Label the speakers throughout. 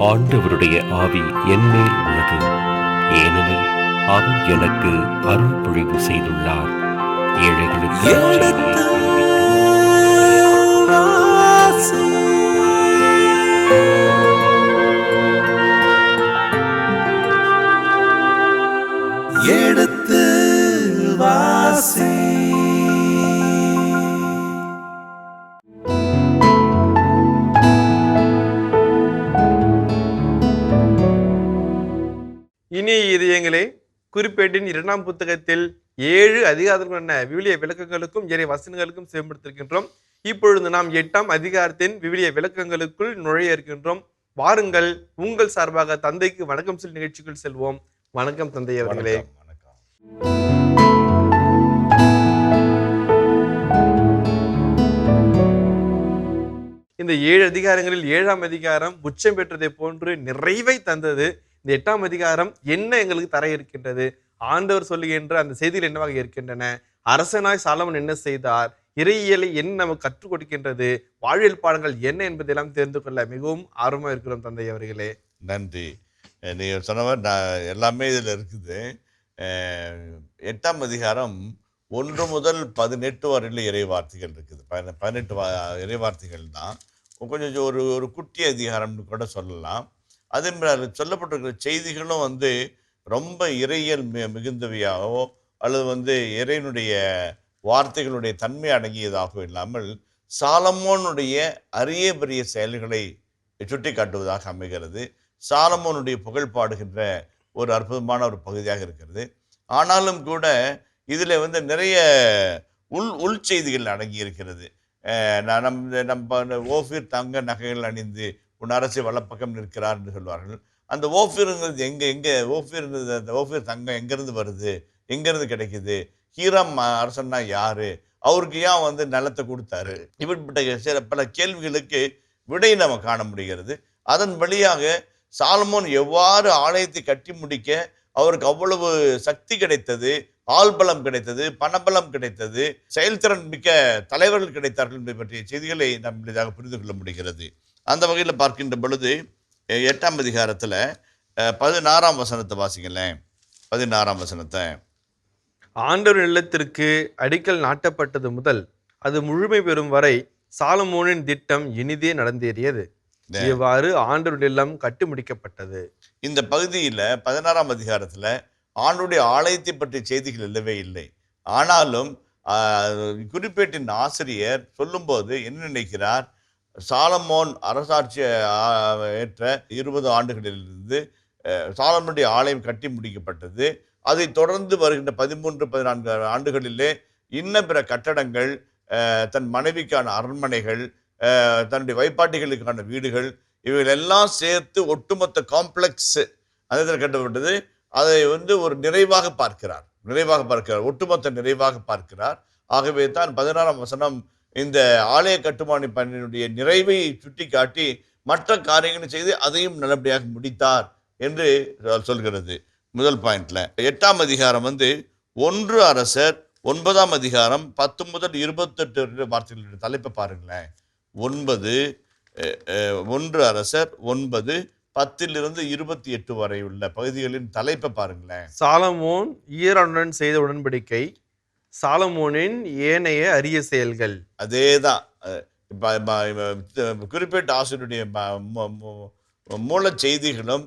Speaker 1: ஆண்டவருடைய ஆவி என்மேல் உள்ளது, ஏனெனில் அவர் எனக்கு அருள் பொழிவு செய்துள்ளார். ஏழைகளுக்கு
Speaker 2: எடுத்து வாசி.
Speaker 3: இனிய இதயங்களே, குறிப்பேட்டின் 2ஆம் புத்தகத்தில் 7 அதிகாரங்களுக்கான விவிலிய விளக்கங்களுக்கும் இறை வசனங்களுக்கும் செவிமடுத்திருக்கின்றோம். இப்பொழுது நாம் 8ஆம் அதிகாரத்தின் விவிலிய விளக்கங்களுக்குள் நுழைய இருக்கின்றோம். வாருங்கள், உங்கள் சார்பாக தந்தைக்கு வணக்கம் செல் நிகழ்ச்சிக்குள் செல்வோம். வணக்கம் தந்தை அவர்களே. இந்த 7 அதிகாரங்களில் 7ஆம் அதிகாரம் உச்சம் பெற்றதை போன்று நிறைவை தந்தது. இந்த 8ஆம் அதிகாரம் என்ன எங்களுக்கு தர இருக்கின்றது? ஆண்டவர் சொல்லுகின்ற அந்த செய்திகள் என்னவாக இருக்கின்றன? அரசனாய் சாலமன் என்ன செய்தார்? இறையியலை என்ன நமக்கு கற்றுக் கொடுக்கின்றது? வாழ்வியல் பாடங்கள் என்ன என்பதெல்லாம் தெரிந்து கொள்ள மிகவும் ஆர்வமாக இருக்கிறோம் தந்தை அவர்களே.
Speaker 4: நன்றி. நீங்கள் சொன்னவர் எல்லாமே இதில் இருக்குது. 8ஆம் அதிகாரம் 1 முதல் 18 வரையில் இறைவார்த்தைகள் இருக்குது. 18 இறைவார்த்தைகள் தான். கொஞ்சம் ஒரு குட்டி அதிகாரம்னு கூட சொல்லலாம். அதே மாதிரி சொல்லப்பட்டிருக்கிற செய்திகளும் ரொம்ப இறையியல் மிகுந்தவையாகவோ அல்லது இறைவனுடைய வார்த்தைகளுடைய தன்மை அடங்கியதாகவும் இல்லாமல் சாலமோனுடைய அரிய பெரிய செயல்களை சுட்டி காட்டுவதாக அமைகிறது. சாலமோனுடைய புகழ் பாடுகின்ற ஒரு அற்புதமான ஒரு பகுதியாக இருக்கிறது. ஆனாலும் கூட இதில் நிறைய உள் செய்திகள் அடங்கி இருக்கிறது. நம்ம ஓஃபீர் தங்க நகைகள் அணிந்து உன் அரசு வலப்பக்கம் நிற்கிறார் என்று சொல்வார்கள். அந்த ஓஃபீருங்கிறது எங்கே ஓஃபீருங்கிறது, அந்த ஓஃபீர் தங்கம் எங்கேருந்து வருது, எங்கேருந்து கிடைக்குது? ஹீராம் அரசன்னா யாரு? அவருக்கு ஏன் நிலத்தை கொடுத்தாரு? இப்படிப்பட்ட சில பல கேள்விகளுக்கு விடை நம்ம காண முடிகிறது. அதன் வழியாக சாலமோன் எவ்வாறு ஆலயத்தை கட்டி முடிக்க அவருக்கு அவ்வளவு சக்தி கிடைத்தது, ஆள்பலம் கிடைத்தது, பணபலம் கிடைத்தது, செயல்திறன் மிக்க தலைவர்கள் கிடைத்தார்கள் என்பதை பற்றிய செய்திகளை நாம் எளிதாக புரிந்து கொள்ள முடிகிறது. அந்த வகையில் பார்க்கின்ற பொழுது 8ஆம் அதிகாரத்தில் 16ஆம் வசனத்தை வாசிங்களேன். 16ஆம் வசனத்தை.
Speaker 3: ஆண்டவர் இல்லத்திற்கு அடிக்கல் நாட்டப்பட்டது முதல் அது முழுமை பெறும் வரை சாலமோனின் திட்டம் இனிதே நடந்தேறியது. இவ்வாறு ஆண்டவர் இல்லம் கட்டி முடிக்கப்பட்டது.
Speaker 4: இந்த பகுதியில் 16ஆம் அதிகாரத்தில் ஆண்டுடைய ஆலயத்தை பற்றிய செய்திகள் இல்லவே இல்லை. ஆனாலும் குறிப்பேட்டின் ஆசிரியர் சொல்லும்போது என்ன நினைக்கிறார்? சாலமோன் அரசாட்சி ஏற்ற 20 ஆண்டுகளிலிருந்து சாலமோனுடைய ஆலயம் கட்டி முடிக்கப்பட்டது. அதை தொடர்ந்து வருகின்ற 13-14 ஆண்டுகளிலே இன்ன பிற கட்டடங்கள், தன் மனைவிக்கான அரண்மனைகள், தன்னுடைய வைப்பாட்டிகளுக்கான வீடுகள், இவைகள் எல்லாம் சேர்த்து ஒட்டுமொத்த காம்ப்ளெக்ஸ் அதில் கட்டப்பட்டது. அதை ஒரு நிறைவாக பார்க்கிறார், ஒட்டுமொத்த நிறைவாக பார்க்கிறார். ஆகவே தான் 16ஆம் வசனம் இந்த ஆலய கட்டுமான பணியினுடைய நிறைவை சுட்டி காட்டி மற்ற காரியங்களை செய்து அதையும் நல்லபடியாக முடித்தார் என்று சொல்கிறது. முதல் பாயிண்ட்ல 8ஆம் அதிகாரம் 1 அரசர் 9ஆம் அதிகாரம் 10 முதல் 28 வார்த்தைகளுடைய தலைப்பை பாருங்களேன். 1 அரசர் 9 10 28 வரை உள்ள பகுதிகளின் தலைப்பை பாருங்களேன்.
Speaker 3: சாலமோன் ஈரானுடன் செய்த உடன்படிக்கை, சாலமோனின் ஏனைய அரிய செயல்கள்.
Speaker 4: அதேதான் குறிப்பிட்ட ஆசிரியருடைய மூல செய்திகளும்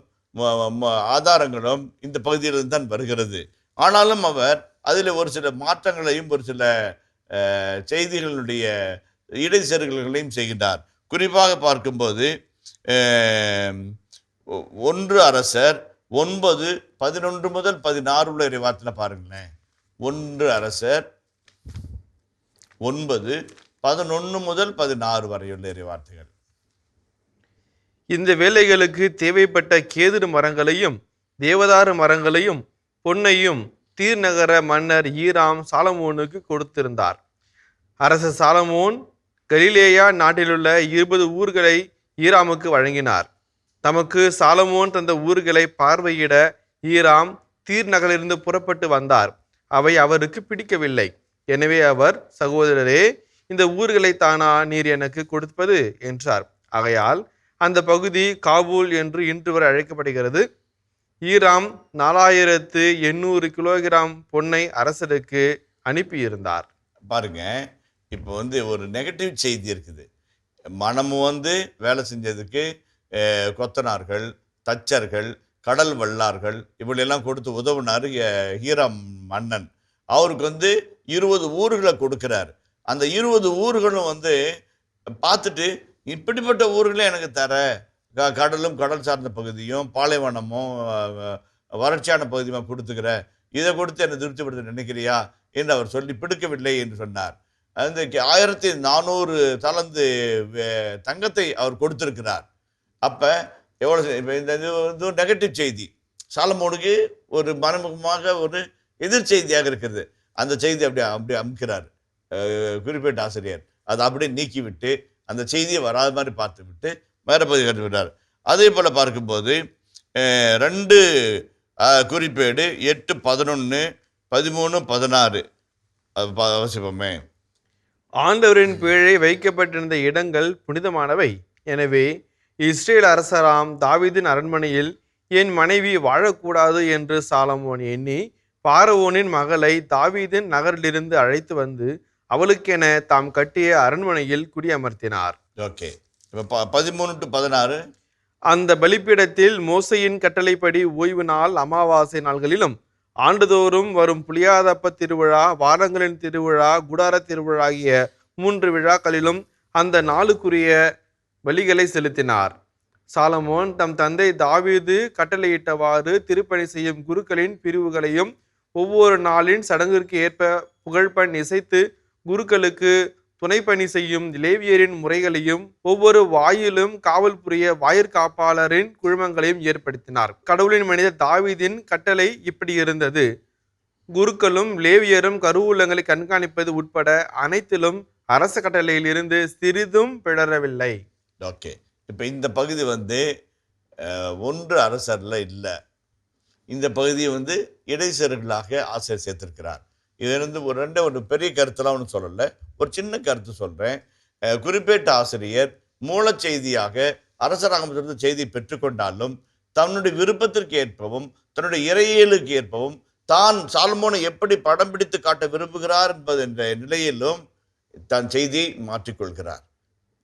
Speaker 4: ஆதாரங்களும் இந்த பகுதியிலிருந்து தான் வருகிறது. ஆனாலும் அவர் அதில் ஒரு சில மாற்றங்களையும் ஒரு சில செய்திகளுடைய இடைச்செருகல்களையும் செய்கிறார். குறிப்பாக பார்க்கும்போது 1 அரசர் 9 11 முதல் 16 உள்ள இறைவார்த்தையில பாருங்களேன். 1 அரசர் 9 11 முதல் 16 வரையுள்ள இறைவார்த்தைகள்.
Speaker 3: இந்த வேலைகளுக்கு தேவைப்பட்ட கேதுரு மரங்களையும் தேவதாரு மரங்களையும் பொன்னையும் தீர் நகர மன்னர் ஈராம் சாலமோனுக்கு கொடுத்திருந்தார். அரசர் சாலமோன் கலிலேயா நாட்டிலுள்ள 20 ஊர்களை ஈராமுக்கு வழங்கினார். தமக்கு சாலமோன் தந்த ஊர்களை பார்வையிட ஈராம் தீர் நகரிலிருந்து புறப்பட்டு வந்தார். அவை அவருக்கு பிடிக்கவில்லை. எனவே அவர், சகோதரரே, இந்த ஊர்களை தானா நீர் எனக்கு கொடுப்பது என்றார். ஆகையால் அந்த பகுதி காபூல் என்று இன்று வரை அழைக்கப்படுகிறது. ஈராம் 4800 கிலோகிராம் பொன்னை அரசருக்கு அனுப்பியிருந்தார்.
Speaker 4: பாருங்க, இப்போ வந்து ஒரு நெகட்டிவ் செய்தி இருக்குது. மனமும் வந்து வேலை செஞ்சதுக்கு கொத்தனார்கள், தச்சர்கள், கடல் வல்லார்கள் இவளெல்லாம் கொடுத்து உதவுனார் ஹீராம் மன்னன். அவருக்கு வந்து 20 ஊர்களை கொடுக்கிறார். அந்த 20 ஊர்களும் வந்து பார்த்துட்டு, இப்படிப்பட்ட ஊர்களே எனக்கு தர, கடலும் கடல் சார்ந்த பகுதியும் பாலைவனமும் வறட்சியான பகுதியுமா கொடுத்துக்கிற, இதை கொடுத்து என்னை திருப்திப்படுத்த நினைக்கிறியா என்று அவர் சொல்லி பிடிக்கவில்லை என்று சொன்னார். அந்த 1400 தலந்து தங்கத்தை அவர் கொடுத்திருக்கிறார். அப்ப எவ்வளவு இந்த இது வந்து நெகட்டிவ் செய்தி. சாலமோனுக்கு ஒரு மறைமுகமாக ஒரு எதிர் செய்தியாக இருக்கிறது. அந்த செய்தி அப்படி அமுக்கிறார் குறிப்பிட்ட ஆசிரியர். அதை அப்படியே நீக்கிவிட்டு அந்த செய்தியை வராத மாதிரி பார்த்து விட்டு வேற பகுதி கட்டு விட்டார். அதே போல பார்க்கும்போது 2 குறிப்பேடு 8, 11, 13, 16 அவசியமே.
Speaker 3: ஆண்டவரின் பேழை வைக்கப்பட்டிருந்த இடங்கள் புனிதமானவை. எனவே இஸ்ரேல் அரசராம் தாவீதின் அரண்மனையில் என் மனைவி வாழக்கூடாது என்று சாலமோன் எண்ணி பார்வோனின் மகளை தாவீதின் நகரிலிருந்து அழைத்து வந்து அவளுக்கென தாம் கட்டிய அரண்மனையில் குடியமர்த்தினார்.
Speaker 4: ஓகே, இப்போ 13 to 16.
Speaker 3: அந்த பலிப்பீடத்தில் மோசையின் கட்டளைப்படி ஓய்வு நாள், அமாவாசை நாள்களிலும் ஆண்டுதோறும் வரும் புளியாதப்ப திருவிழா, வாரங்களின் திருவிழா, குடார திருவிழா ஆகிய 3 விழாக்களிலும் அந்த நாளுக்குரிய பலிகளை செலுத்தினார். சாலமோன் தம் தந்தை தாவீது கட்டளையிட்டவாறு திருப்பணி செய்யும் குருக்களின் பிரிவுகளையும் ஒவ்வொரு நாளின் சடங்கிற்கு ஏற்ப புகழ்பண் இசைத்து குருக்களுக்கு துணைப்பணி செய்யும் லேவியரின் முறைகளையும் ஒவ்வொரு வாயிலும் காவல் புரிய வாயிற்காப்பாளரின் குழுமங்களையும் ஏற்படுத்தினார். கடவுளின் மனிதர் தாவீதின் கட்டளை இப்படி இருந்தது: குருக்களும் லேவியரும் கருவூலங்களை கண்காணிப்பது உட்பட அனைத்திலும் அரச கட்டளையில் இருந்து சிறிதும் பிழறவில்லை.
Speaker 4: ஓகே, இப்போ இந்த பகுதி வந்து 1 அரசர்ல இல்லை. இந்த பகுதியை வந்து இடைச்செருகளாக ஆசிரியர் சேர்த்திருக்கிறார். இது வந்து ஒரு பெரிய கருத்தெல்லாம் ஒன்றும் சொல்லலை, ஒரு சின்ன கருத்து சொல்கிறேன். குறிப்பிட்ட ஆசிரியர் மூலச்செய்தியாக அரசராகமத்திலிருந்து செய்தி பெற்றுக்கொண்டாலும் தன்னுடைய விருப்பத்திற்கு ஏற்பவும் தன்னுடைய இறையியலுக்கு ஏற்பவும் தான் சாலமோனை எப்படி படம் பிடித்து காட்ட விரும்புகிறார் என்பது என்ற நிலையிலும் தன் செய்தியை மாற்றிக்கொள்கிறார்.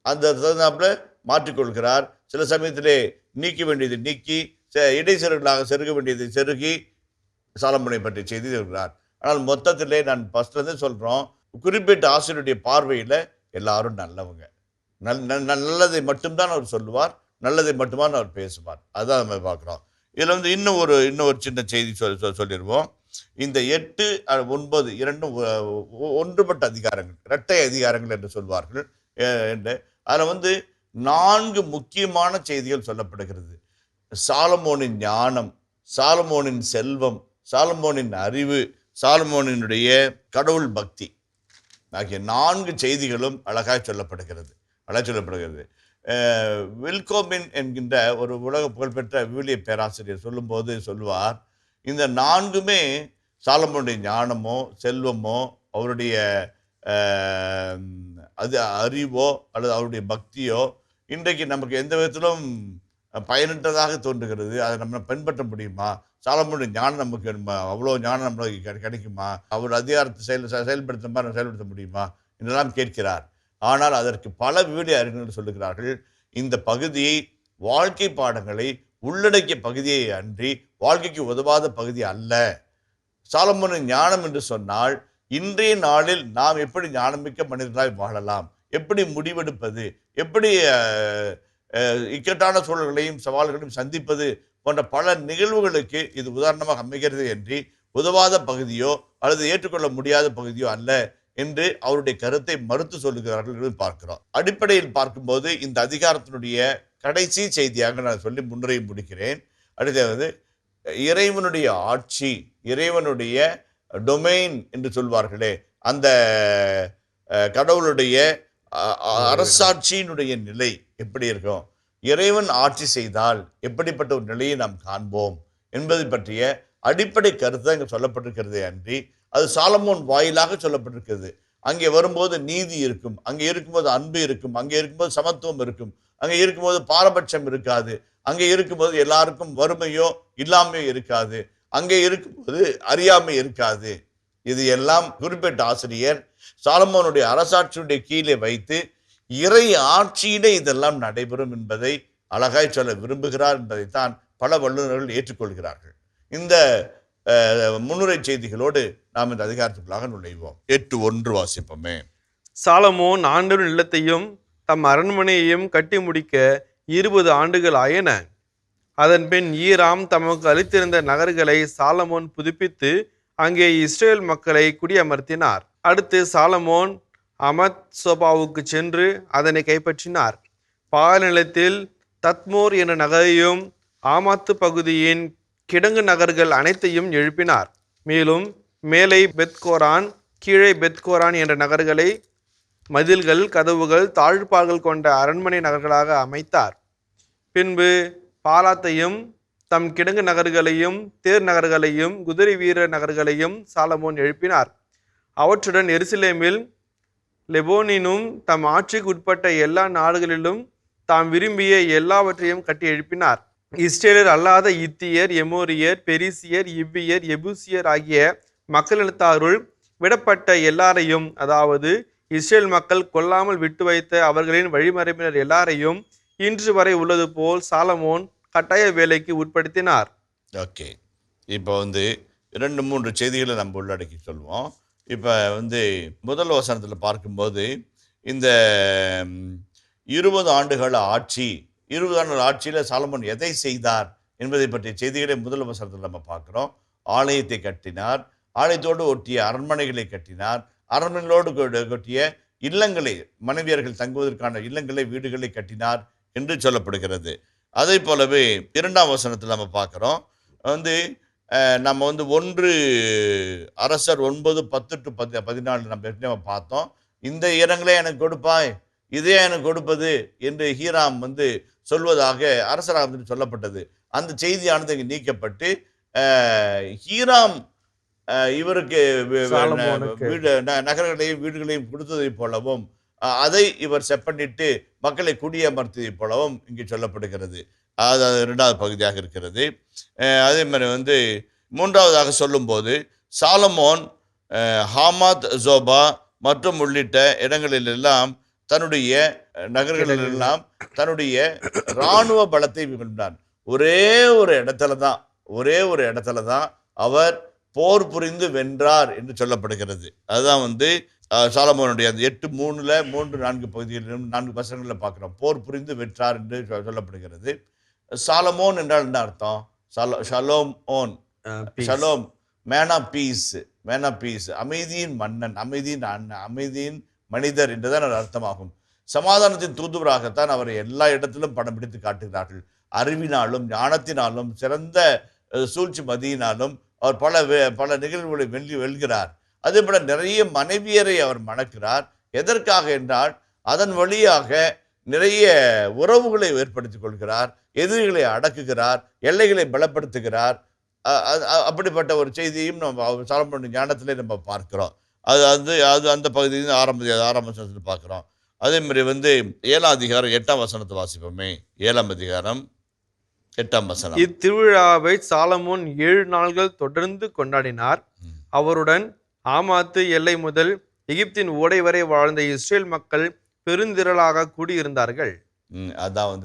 Speaker 4: அந்த தகுந்தாப்புல மாற்றிக்கொள்கிறார். சில சமயத்திலே நீக்க வேண்டியது நீக்கி, இடைச்செருகளாக செருக வேண்டியதை செருகி சாலமோனை பற்றி செய்தி இருக்கிறார். ஆனால் மொத்தத்திலே நான் ஃபர்ஸ்ட்லேருந்து சொல்கிறோம், குறிப்பிட்ட ஆசிரியருடைய பார்வையில் எல்லாரும் நல்லவங்க. நல்லதை மட்டும்தான் அவர் சொல்லுவார், நல்லதை மட்டும்தான் அவர் பேசுவார். அதான் நம்ம பார்க்குறோம். இதில் வந்து இன்னும் ஒரு சின்ன செய்தி சொல்லிடுவோம். இந்த 8, 9 இரண்டும் ஒன்றுபட்ட அதிகாரங்கள், இரட்டை அதிகாரங்கள் என்று சொல்வார்கள். அதில் வந்து 4 முக்கியமான செய்திகள் சொல்லப்படுகிறது. சாலமோனின் ஞானம், சாலமோனின் செல்வம், சாலமோனின் அறிவு, சாலமோனினுடைய கடவுள் பக்தி ஆகிய 4 செய்திகளும் அழகாய் சொல்லப்படுகிறது. வில்கோமின் என்கின்ற ஒரு உலக புகழ்பெற்ற விவிலிய பேராசிரியர் சொல்லுவார், இந்த 4மே சாலமோனுடைய ஞானமோ செல்வமோ அவருடைய அறிவோ அல்லது அவருடைய பக்தியோ இன்றைக்கு நமக்கு எந்த விதத்திலும் பயனற்றதாக தோன்றுகிறது. அதை நம்ம பின்பற்ற முடியுமா? சாலமோனுடைய ஞானம் நமக்கு அவ்வளோ ஞானம் நம்மளுக்கு கிடைக்குமா? அவர் அதிகாரத்தை செயல்படுத்த மாதிரி செயல்படுத்த முடியுமா என்றெல்லாம் கேட்கிறார். ஆனால் அதற்கு பல விவிலிய அறிஞர்கள் சொல்லுகிறார்கள், இந்த பகுதியை வாழ்க்கை பாடங்களை உள்ளடக்கிய பகுதியை அன்றி வாழ்க்கைக்கு உதவாத பகுதி அல்ல. சாலமோனின் ஞானம் என்று சொன்னால் இன்றைய நாளில் நாம் எப்படி ஞானமிக்க மனிதர்களாய் வாழலாம், எப்படி முடிவெடுப்பது, எப்படி இக்கட்டான சூழல்களையும் சவால்களையும் சந்திப்பது போன்ற பல நிகழ்வுகளுக்கு இது உதாரணமாக அமைகிறது என்று உதவாத பகுதியோ அல்லது ஏற்றுக்கொள்ள முடியாத பகுதியோ அல்ல என்று அவருடைய கருத்தை மறுத்து சொல்லுகிறார்கள் என்று பார்க்கிறோம். அடிப்படையில் பார்க்கும்போது இந்த அதிகாரத்தினுடைய கடைசி செய்தியாக நான் சொல்லி முன்னுரை முடிக்கிறேன். அடுத்தது இறைவனுடைய ஆட்சி, இறைவனுடைய டொமைன் என்று சொல்வார்களே, அந்த கடவுளுடைய அரசாட்சியினுடைய நிலை எப்படி இருக்கும், இறைவன் ஆட்சி செய்தால் எப்படிப்பட்ட ஒரு நிலையை நாம் காண்போம் என்பதை பற்றிய அடிப்படை கருத்து இங்கே சொல்லப்பட்டிருக்கிறதே அன்றி அது சாலமோன் வாயிலாக சொல்லப்பட்டிருக்கிறது. அங்கே வரும்போது நீதி இருக்கும், அங்கே இருக்கும்போது அன்பு இருக்கும், அங்கே இருக்கும்போது சமத்துவம் இருக்கும், அங்கே இருக்கும்போது பாரபட்சம் இருக்காது, அங்கே இருக்கும்போது எல்லாருக்கும் வறுமையோ இல்லாமையோ இருக்காது, அங்கே இருக்கும்போது அறியாமை இருக்காது. இது எல்லாம் குறிப்பிட்ட ஆசிரியர் சாலமோனுடைய அரசாட்சியுடைய கீழே வைத்து இறை ஆட்சியிலே இதெல்லாம் நடைபெறும் என்பதை அழகாய் சொல்ல விரும்புகிறார் என்பதைத்தான் பல வல்லுநர்கள் ஏற்றுக்கொள்கிறார்கள். இந்த முன்னுரை செய்திகளோடு நாம் இந்த அதிகாரத்துக்குள்ளாக நுழைவோம். 8:1 வாசிப்போமே.
Speaker 3: சாலமோன் ஆண்டவரின் இல்லத்தையும் தம் அரண்மனையையும் கட்டி முடிக்க 20 ஆண்டுகள் ஆயின. அதன் பின் ஈராம் தமக்கு அளித்திருந்த நகர்களை சாலமோன் புதுப்பித்து அங்கே இஸ்ரேல் மக்களை குடியமர்த்தினார். அடுத்து சாலமோன் அமத் சோபாவுக்கு சென்று அதனை கைப்பற்றினார். பால் நிலத்தில் தத்மோர் என்ற நகரையும் ஆமாத்து பகுதியின் கிடங்கு நகர்கள் அனைத்தையும் எழுப்பினார். மேலும் மேலை பெத்கோரான், கீழே பெத்கோரான் என்ற நகர்களை மதில்கள், கதவுகள், தாழ்பால்கள் கொண்ட அரண்மனை நகர்களாக அமைத்தார். பின்பு பாலாத்தையும் தம் கிடங்கு நகர்களையும் தேர் நகர்களையும் குதிரை வீர நகர்களையும் சாலமோன் எழுப்பினார். அவற்றுடன் எருசலேமில் லெபோனினும் தம் ஆட்சிக்கு உட்பட்ட எல்லா நாடுகளிலும் தாம் விரும்பிய எல்லாவற்றையும் கட்டி எழுப்பினார். இஸ்ரேலர் அல்லாத இத்தியர், எமோரியர், பெரிசியர், இவ்வியர், எபூசியர் ஆகிய மக்களினத்தாருள் விடப்பட்ட எல்லாரையும், அதாவது இஸ்ரேல் மக்கள் கொல்லாமல் விட்டு வைத்த அவர்களின் வழிமரபினர் எல்லாரையும் இன்று வரை உள்ளது போல் சாலமோன் கட்டாய வேலைக்கு உட்படுத்தினார்.
Speaker 4: ஓகே, இப்போ 2-3 செய்திகளை நம்ம உள்ளடக்கி சொல்லுவோம். இப்போ முதல் வசனத்தில் பார்க்கும்போது இந்த 20 ஆண்டுகள் ஆட்சி, 20 ஆண்டுகள் ஆட்சியில் சாலமோன் எதை செய்தார் என்பதை பற்றிய செய்திகளை முதல் வசனத்தில் நம்ம பார்க்குறோம். ஆலயத்தை கட்டினார், ஆலயத்தோடு ஒட்டிய அரண்மனைகளை கட்டினார், அரண்மனைகளோடு ஒட்டிய இல்லங்களை, மனைவியர்கள் தங்குவதற்கான இல்லங்களை, வீடுகளை கட்டினார் என்று சொல்லப்படுகிறது. அதே போலவே 2ஆம் வசனத்தில் நம்ம பார்க்குறோம். நம்ம 1 அரசர் 9:10-14 நம்ம பார்த்தோம். இந்த இடங்களே எனக்கு கொடுப்பாய், இதே எனக்கு கொடுப்பது என்று ஹீராம் சொல்வதாக அரசராக சொல்லப்பட்டது. அந்த செய்தியானது இங்கே நீக்கப்பட்டு ஹீராம் இவருக்கு வீடு நகரங்களையும் வீடுகளையும் கொடுத்ததை போலவும் அதை இவர் செப்பனிட்டு மக்களை குடியமர்த்தியதை போலவும் இங்கே சொல்லப்படுகிறது. அது 2வது பகுதியாக இருக்கிறது. அதே மாதிரி 3வதாக சொல்லும்போது சாலமோன் ஹாமாத், ஜோபா மற்றும் உள்ளிட்ட இடங்களிலெல்லாம் தன்னுடைய நகர்களிலெல்லாம் தன்னுடைய இராணுவ பலத்தை விரும்பினார். ஒரே ஒரு இடத்துல தான் அவர் போர் புரிந்து வென்றார் என்று சொல்லப்படுகிறது. அதுதான் சாலமோனுடைய அந்த 8:3 3-4 பகுதிகளிலும் 4 வசனங்களில் பார்க்குறோம். போர் புரிந்து வென்றார் என்று சொல்லப்படுகிறது. சாலமோன் என்றால் என்ன அர்த்தம்? ஷலோம் ஓன், ஷலோம், மேன் ஆஃப் பீஸ், அமைதியின் மன்னன், அமைதியின் மனிதர் என்றுதான் அர்த்தமாகும். சமாதானத்தின் தூதுவராகத்தான் அவரை எல்லா இடத்திலும் படம் பிடித்து காட்டுகிறார்கள். அறிவினாலும் ஞானத்தினாலும் சிறந்த சூழ்ச்சி மதியினாலும் அவர் பல நிகழ்வுகளை வெல்கிறார். அதே போல நிறைய மனைவியரை அவர் மணக்கிறார். எதற்காக என்றால் அதன் வழியாக நிறைய உறவுகளை ஏற்படுத்திக் கொள்கிறார், எதிரிகளை அடக்குகிறார், எல்லைகளை பலப்படுத்துகிறார். அப்படிப்பட்ட ஒரு செய்தியும் நம்ம சாலமோனுடைய ஞானத்திலே நம்ம பார்க்கிறோம். அது அந்த பகுதியில் ஆரம்பத்தில் பார்க்கிறோம். அதே மாதிரி 7ஆம் அதிகாரம் 8ஆம் வசனத்தை வாசிப்போமே. 7ஆம் அதிகாரம் 8ஆம் வசனம்.
Speaker 3: இத்திருவிழாவை சாலமோன் 7 நாள்கள் தொடர்ந்து கொண்டாடினார். அவருடன் ஆமாத்து எல்லை முதல் எகிப்தின் ஓடை வரை வாழ்ந்த இஸ்ரேல் மக்கள் பெருந்திரளாக கூடியிருந்தார்கள்.
Speaker 4: அதான்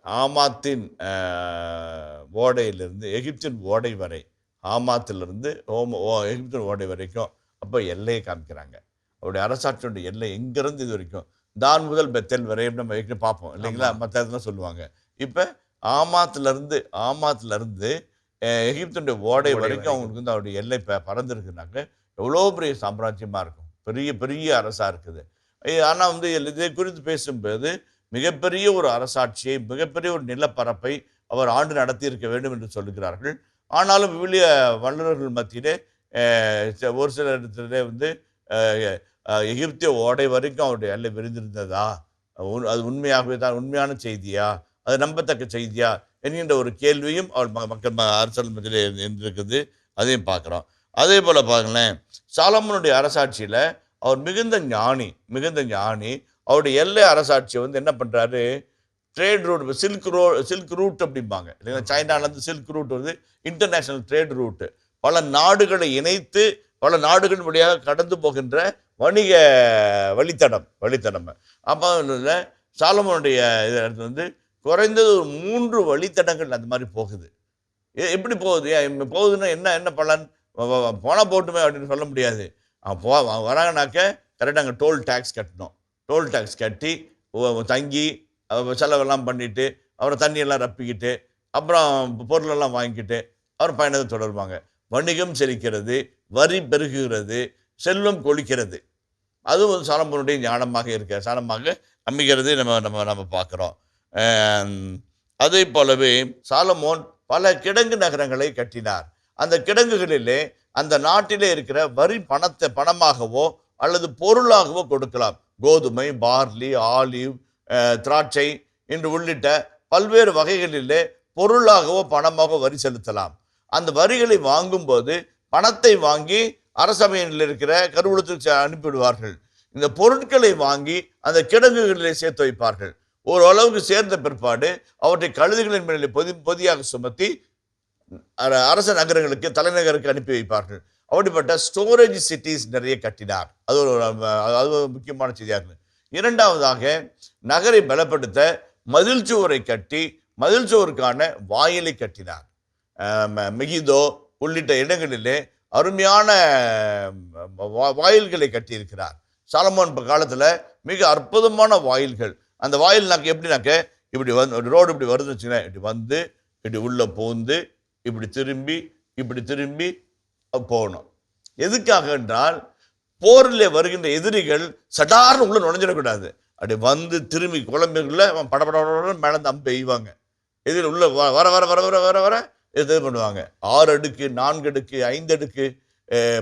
Speaker 4: ஆமாத்தின் ஓடையிலிருந்து எகிப்தின் ஓடை வரை, ஆமாத்திலிருந்து எகிப்தின் ஓடை வரைக்கும் அப்போ எல்லையை காமிக்கிறாங்க. அவருடைய அரசாட்சியுடைய எல்லை எங்கிருந்து இது வரைக்கும், தான் முதல் பெத்தேல் வரை நம்ம பார்ப்போம் இல்லைங்களா, மற்ற இதெல்லாம் சொல்லுவாங்க. இப்போ ஆமாத்திலிருந்து எகிப்துடைய ஓடை வரைக்கும் அவங்களுக்கு அவருடைய எல்லை பறந்துருக்குனாக்க எவ்வளோ பெரிய சாம்ராஜ்யமாக இருக்கும், பெரிய பெரிய அரசாக இருக்குது. ஆனால் இதை குறித்து பேசும்போது மிகப்பெரிய ஒரு அரசாட்சியை, மிகப்பெரிய ஒரு நிலப்பரப்பை அவர் ஆண்டு நடத்தி இருக்க வேண்டும் என்று சொல்லுகிறார்கள். ஆனாலும் விவிலிய வல்லுநர்கள் மத்தியிலே ஒரு சில இடத்துல எகிப்திய ஓடை வரைக்கும் அவருடைய எல்லை விரிந்திருந்ததா, அது உண்மையாகவே தான், உண்மையான செய்தியா, அது நம்பத்தக்க செய்தியா என்கின்ற ஒரு கேள்வியும் அவர் மக்கள் அரசல் மத்தியிலே இருந்திருக்குது. அதையும் பார்க்குறோம். அதே போல் பாருங்களேன், சாலமோனுடைய அரசாட்சியில் அவர் மிகுந்த ஞானி, அவருடைய எல்லை அரசாட்சியை வந்து என்ன பண்றாரு, ட்ரேட் ரூட், சில்க் ரூட் அப்படிம்பாங்க இல்லைங்களா. சைனாலேருந்து சில்க் ரூட் வந்து இன்டர்நேஷனல் ட்ரேட் ரூட், பல நாடுகளை இணைத்து பல நாடுகள் வழியாக கடந்து போகின்ற வணிக வழித்தடம். அப்போ சாலமோனுடைய இது வந்து குறைந்தது ஒரு 3 வழித்தடங்கள் அந்த மாதிரி போகுது. எப்படி போகுது? போகுதுன்னா என்ன பலன்? போனால் போட்டுமே அப்படின்னு சொல்ல முடியாது. வராங்கனாக்க கரெக்டாக அங்கே டோல் டேக்ஸ் கட்டணும். டோல் டேக்ஸ் கட்டி தங்கி செலவெல்லாம் பண்ணிட்டு அப்புறம் தண்ணியெல்லாம் ரப்பிக்கிட்டு அப்புறம் பொருளெல்லாம் வாங்கிக்கிட்டு அப்புறம் பயணத்தை தொடருவாங்க. வணிகம் செழிக்கிறது, வரி பெருகுகிறது, செல்வம் கொளிக்கிறது. அதுவும் சாலமோனுடைய ஞானமாக அமைகிறது நம்ம பார்க்குறோம். அதே போலவே சாலமோன் பல கிடங்கு நகரங்களை கட்டினார். அந்த கிடங்குகளிலே அந்த நாட்டிலே இருக்கிற வரி பணமாகவோ அல்லது பொருளாகவோ கொடுக்கலாம். கோதுமை, பார்லி, ஆலிவ், திராட்சை என்று உள்ளிட்ட பல்வேறு வகைகளிலே பொருளாகவோ பணமாகவோ வரி செலுத்தலாம். அந்த வரிகளை வாங்கும்போது பணத்தை வாங்கி அரசவையில் இருக்கிற கருவூலத்துக்கு அனுப்பிவிடுவார்கள். இந்த பொருட்களை வாங்கி அந்த கிடங்குகளிலே சேர்த்து வைப்பார்கள். ஓரளவுக்கு சேர்ந்த பிற்பாடு அவற்றை கழுதுகளின் மேலே பொதியாக சுமத்தி அரச நகரங்களுக்கு, தலைநகருக்கு அனுப்பி வைப்பார்கள். அப்படிப்பட்ட ஸ்டோரேஜ் சிட்டிஸ் நிறைய கட்டினார். அது ஒரு முக்கியமான செய்தியாக இருந்தது. இரண்டாவதாக நகரை பலப்படுத்த மதில் சுவரை கட்டி மதில் சுவருக்கான வாயிலை கட்டினார். மெகிதோ உள்ளிட்ட இடங்களிலே அருமையான வாயில்களை கட்டியிருக்கிறார். சாலமோன் காலத்தில் மிக அற்புதமான வாயில்கள். அந்த வாயில் எப்படின்னாக்க இப்படி வந்து ரோடு இப்படி வருதுன்னு வச்சுக்கிறேன், இப்படி வந்து இப்படி உள்ளே பூந்து இப்படி திரும்பி போகணும். எதுக்காக என்றால் போரில் வருகின்ற எதிரிகள் சடார்னு உள்ள நுழைஞ்சிடக்கூடாது. அப்படி வந்து திரும்பி குழம்புக்குள்ள படபட மேலே அம்பு எய்வாங்க. எதிரில் உள்ள வர வர வர வர வர வர இது பண்ணுவாங்க. 6 அடுக்கு 4 அடுக்கு 5 அடுக்கு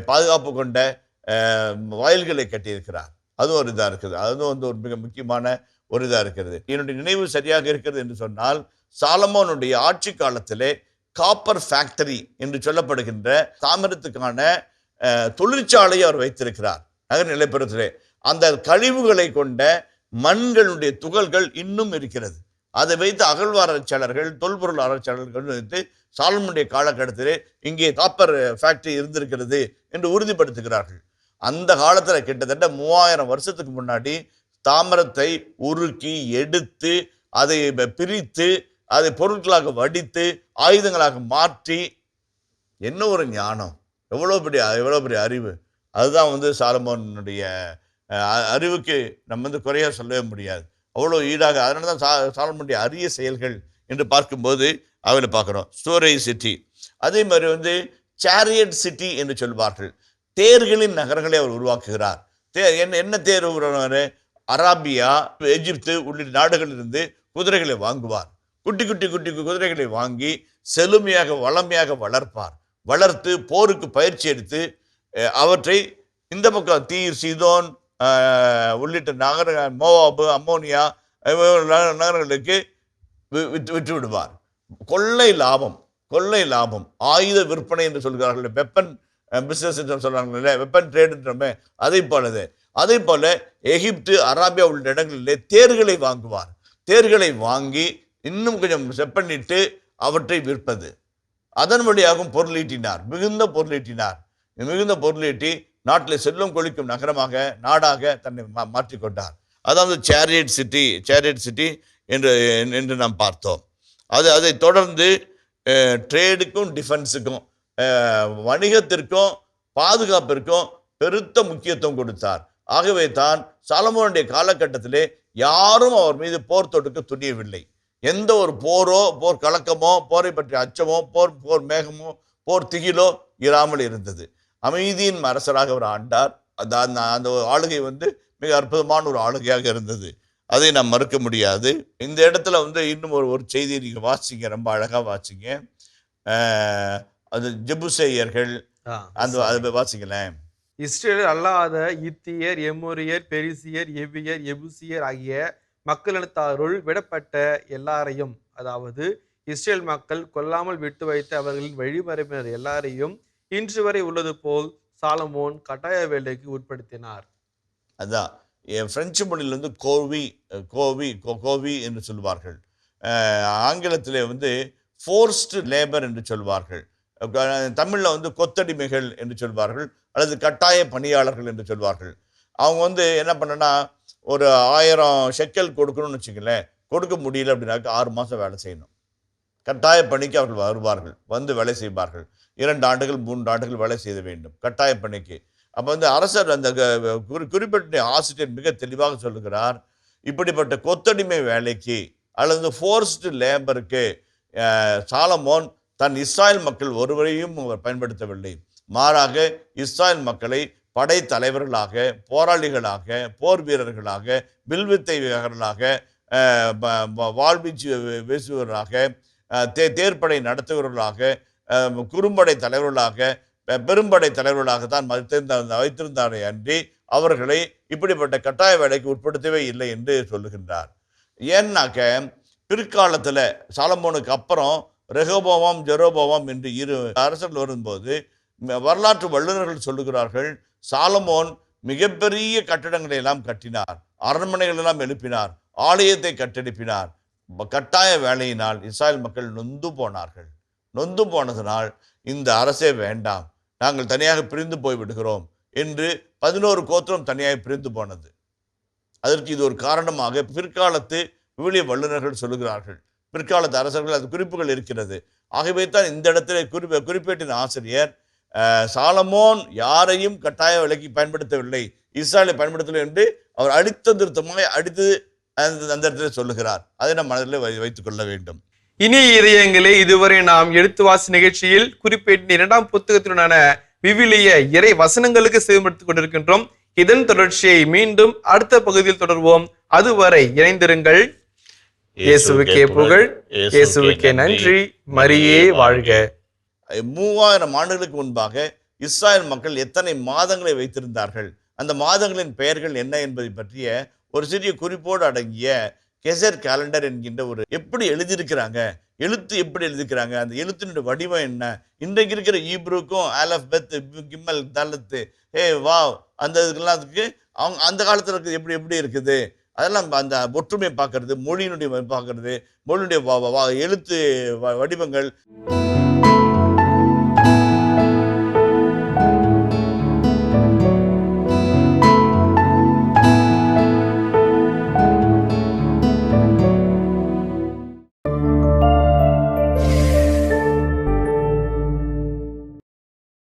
Speaker 4: பாதுகாப்பு கொண்ட வாயில்களை கட்டியிருக்கிறார். அதுவும் ஒரு இதாக இருக்குது. அதுவும் வந்து ஒரு மிக முக்கியமான ஒரு இதாக இருக்கிறது. என்னுடைய நினைவு சரியாக இருக்கிறது என்று சொன்னால் சாலமோனுடைய ஆட்சி காலத்திலே காப்பர் ஃபேக்டரி என்று சொல்லப்படுகின்ற தாமிரத்துக்கான தொழிற்சாலையை அவர் வைத்திருக்கிறார் நகர நிலைப்புறத்திலே. அந்த கழிவுகளை கொண்ட மண்களுடைய துகள்கள் இன்னும் இருக்கிறது. அதை வைத்து அகழ்வாராய்ச்சியாளர்கள், தொல்பொருள் ஆராய்ச்சியாளர்கள் வைத்து சாலமோனுடைய காலகட்டத்திலே இங்கே காப்பர் ஃபேக்டரி இருந்திருக்கிறது என்று உறுதிப்படுத்துகிறார்கள். அந்த காலத்தில் கிட்டத்தட்ட 3000 வருஷத்துக்கு முன்னாடி தாமிரத்தை உருக்கி எடுத்து அதை பிரித்து அதை பொருட்களாக வடித்து ஆயுதங்களாக மாற்றி, என்ன ஒரு ஞானம், எவ்வளோ பெரிய அறிவு. அதுதான் வந்து சாலமோனுடைய அறிவுக்கு நம்ம வந்து குறையாக சொல்லவே முடியாது. அவ்வளோ ஈடாக. அதனால தான் சாலமோனுடைய அரிய செயல்கள் என்று பார்க்கும்போது அவரை பார்க்குறோம். ஸ்டோரேஜ் சிட்டி, அதே மாதிரி வந்து சேரியட் சிட்டி என்று சொல்வார்கள். தேர்களின் நகரங்களை அவர் உருவாக்குகிறார். என்ன தேர் உருவாக்குறாரு? அராபியா, எகிப்து உள்ளிட்ட நாடுகளிலிருந்து குதிரைகளை வாங்குவார். குட்டி குதிரைகளை வாங்கி செழுமையாக வளமையாக வளர்த்து போருக்கு பயிற்சி எடுத்து அவற்றை இந்த பக்கம் தீர், சீதோன் உள்ளிட்ட நகர, மோவாபு, அம்மோனியா நகரங்களுக்கு விற்று விடுவார். கொள்ளை லாபம், ஆயுத விற்பனை என்று சொல்கிறார்கள். வெப்பன் பிசினஸ் என்று சொல்றாங்க, வெப்பன் ட்ரேடுன்றமே. அதே போல எகிப்து, அராபியா உள்ளிட்ட இடங்களிலே தேர்களை வாங்குவார். தேர்களை வாங்கி இன்னும் கொஞ்சம் செப்பனிட்டு அவற்றை விற்பது. அதன் வழியாகவும் பொருளீட்டினார். மிகுந்த பொருளீட்டி நாட்டில் செல்வம் கொளிக்கும் நாடாக தன்னை மாற்றிக்கொண்டார். அதாவது சேரியட் சிட்டி என்று நாம் பார்த்தோம். அதை தொடர்ந்து ட்ரேடுக்கும் டிஃபென்ஸுக்கும் வணிகத்திற்கும் பாதுகாப்பிற்கும் பெருத்த முக்கியத்துவம் கொடுத்தார். ஆகவே தான் சாலமோனுடைய காலகட்டத்திலே யாரும் அவர் மீது போர் தொடுக்க துணியவில்லை. எந்த ஒரு போர் கலக்கமோ, போரை பற்றிய அச்சமோ, போர் மேகமோ, போர் திகிலோ இராமல் இருந்தது. அமைதியின் அரசராக அவர் ஆண்டார். அந்த ஆளுகை வந்து மிக அற்புதமான ஒரு ஆளுகையாக இருந்தது. அதை நாம் மறுக்க முடியாது. இந்த இடத்துல வந்து இன்னும் ஒரு செய்தியை நீங்கள் வாசிங்க, ரொம்ப அழகாக வாசிங்க. அது ஜெபுசேயர்கள், அதை வாசிங்களேன்.
Speaker 3: இஸ்ரேல் அல்லாத இத்தியர், எமோரியர், பெரிசியர், எவ்வியர், எபுசியர் ஆகிய மக்களினத்தாருள் விடப்பட்ட எல்லாரையும், அதாவது இஸ்ரேல் மக்கள் கொல்லாமல் விட்டு வைத்த அவர்களின் வழிமரபினர் எல்லாரையும் இன்று வரை உள்ளது போல் சாலமோன் கட்டாய வேலைக்கு உட்படுத்தினார்.
Speaker 4: அதான் பிரெஞ்சு மொழியில் வந்து கோவி கோவி கோவி என்று சொல்வார்கள். ஆங்கிலத்திலே வந்து ஃபோர்ஸ்டு லேபர் என்று சொல்வார்கள். தமிழில் வந்து கொத்தடிமைகள் என்று சொல்வார்கள், அல்லது கட்டாய பணியாளர்கள் என்று சொல்வார்கள். அவங்க வந்து என்ன பண்ணனா, ஒரு 1000 ஷெக்கல் கொடுக்கணும்னு வச்சுங்களேன், கொடுக்க முடியல அப்படின்னாக்க 6 மாதம் வேலை செய்யணும். கட்டாய பணிக்கு அவர்கள் வருவார்கள், வந்து வேலை செய்வார்கள். 2 ஆண்டுகள் 3 ஆண்டுகள் வேலை செய்ய வேண்டும் கட்டாய பணிக்கு. அப்போ வந்து அரசர் அந்த குறிப்பிட்ட ஆசிரியர் மிக தெளிவாக சொல்லுகிறார், இப்படிப்பட்ட கொத்தடிமை வேலைக்கு அல்லது ஃபோர்ஸ்டு லேபருக்கு சாலமோன் தன் இஸ்ராயல் மக்கள் ஒருவரையும் அவர் பயன்படுத்தவில்லை. மாறாக இஸ்ராயல் மக்களை படை தலைவர்களாக, போராளிகளாக, போர் வீரர்களாக, வில்வித்தை வீரர்களாக, வாழ்வீச்சு வீசுவர்களாக, தேர்ப்படை நடத்துகிறவர்களாக, குறும்படை தலைவர்களாக, பெரும்படை தலைவர்களாக தான் வைத்திருந்தாரே அன்றி அவர்களை இப்படிப்பட்ட கட்டாய வேலைக்கு உட்படுத்தவே இல்லை என்று சொல்லுகின்றார். ஏன்னாக்க பிற்காலத்தில் சாலமோனுக்கு அப்புறம் ரெகோபோவாம் ஜெரோபோவாம் என்று 2 அரசர்கள் வரும்போது வரலாற்று வல்லுநர்கள் சொல்லுகிறார்கள், சாலமோன் மிகப்பெரிய கட்டடங்களை எல்லாம் கட்டினார், அரண்மனைகள் எல்லாம் எழுப்பினார், ஆலயத்தை கட்டெடுப்பினார். கட்டாய வேலையினால் இஸ்ராயல் மக்கள் நொந்து போனார்கள். நொந்து போனதனால் இந்த அரசே வேண்டாம், நாங்கள் தனியாக பிரிந்து போய் விடுகிறோம் என்று 11 கோத்திரம் தனியாக பிரிந்து போனது. அதற்கு இது ஒரு காரணமாக பிற்காலத்து விவிலிய வல்லுநர்கள் சொல்லுகிறார்கள். பிற்காலத்து அரசர்கள் அது குறிப்புகள் இருக்கிறது. ஆகவே தான் இந்த இடத்துல குறிப்பேட்டின் ஆசிரியர் சாலமோன் யாரையும் கட்டாய வேலைக்கு பயன்படுத்தவில்லை, இஸ்ராயலை பயன்படுத்தவில்லை என்று அவர் அடித்த திருத்தமாக அடித்து அந்த இடத்துல சொல்லுகிறார். அதை நாம் மனதில் வைத்துக் கொள்ள வேண்டும்.
Speaker 3: இனிய இதயங்களே, இதுவரை நாம் எடுத்து வாசி நிகழ்ச்சியில் குறிப்பேட்டின் 2ஆம் புத்தகத்தினுடான விவிலிய இறை வசனங்களுக்கு செவிமடுத்துக் கொண்டிருக்கின்றோம். இதன் தொடர்ச்சியை மீண்டும் அடுத்த பகுதியில் தொடர்வோம். அதுவரை இணைந்திருங்கள். இயேசுவுக்கே புகழ், இயேசுவுக்கே நன்றி, மரியே வாழ்க.
Speaker 4: 3000 ஆண்டுகளுக்கு முன்பாக இஸ்ராயல் மக்கள் எத்தனை மாதங்களை வைத்திருந்தார்கள், அந்த மாதங்களின் பெயர்கள் என்ன என்பதை பற்றிய ஒரு சிறிய குறிப்போடு அடங்கிய கெசர் கேலண்டர் என்கின்ற ஒரு எப்படி எழுதியிருக்கிறாங்க, எழுத்து எப்படி எழுதியிருக்கிறாங்க, அந்த எழுத்தினுடைய வடிவம் என்ன, இன்றைக்கு இருக்கிற ஈப்ரூக்கும் ஆலஃபெத் கிம்மல் தலத்து வாவ் அந்த இதுக்கெல்லாத்துக்கு அவங்க அந்த காலத்தில் இருக்கிறது எப்படி எப்படி இருக்குது, அதெல்லாம் அந்த ஒற்றுமையை பார்க்கறது, மொழியினுடைய பார்க்கறது, மொழியினுடைய எழுத்து வடிவங்கள்.